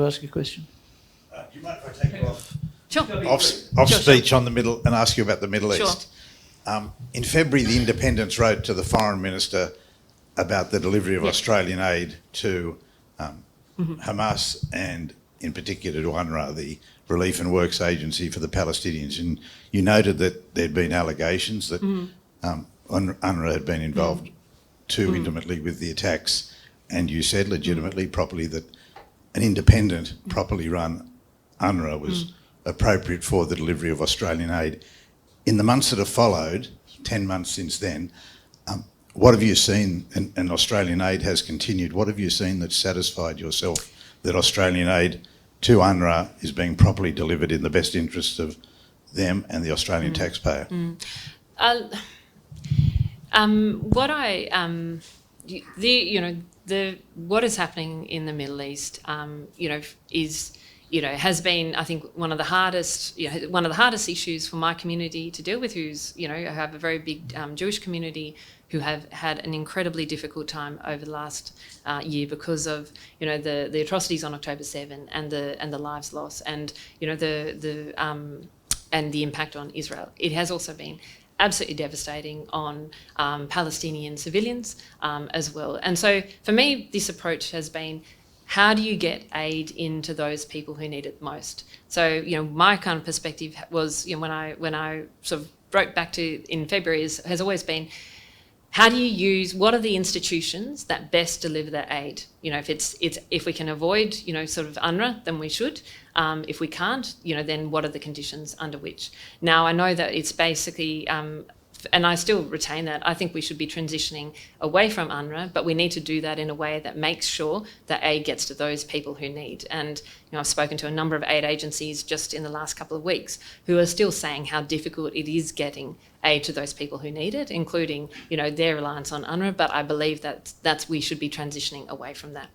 ask a question? Do you mind if I take you off Sure. speech on the Middle and ask you about the Middle Sure. East? In February, the Independents wrote to the Foreign Minister about the delivery of Australian aid to Hamas and in particular to UNRWA, the Relief and Works Agency for the Palestinians. And you noted that there'd been allegations that UNRWA had been involved too intimately with the attacks, and you said legitimately, properly, that an independent, properly run UNRWA was appropriate for the delivery of Australian aid. In the months that have followed, 10 months since then, what have you seen, and Australian aid has continued, what have you seen that's satisfied yourself that Australian aid to UNRWA is being properly delivered in the best interests of them and the Australian taxpayer? What is happening in the Middle East, has been, I think, one of the hardest issues for my community to deal with. I have a very big Jewish community who have had an incredibly difficult time over the last year because of the atrocities on October 7 and the lives lost and and the impact on Israel. It has also been absolutely devastating on Palestinian civilians as well. And so for me, this approach has been, how do you get aid into those people who need it most? So, my kind of perspective was, when I sort of broke back to in February has always been, what are the institutions that best deliver that aid? If we can avoid, sort of UNRWA, then we should. If we can't, then what are the conditions under which? Now, I know that it's basically, and I still retain that, I think we should be transitioning away from UNRWA, but we need to do that in a way that makes sure that aid gets to those people who need. And I've spoken to a number of aid agencies just in the last couple of weeks who are still saying how difficult it is getting aid to those people who need it, including, their reliance on UNRWA. But I believe that we should be transitioning away from that.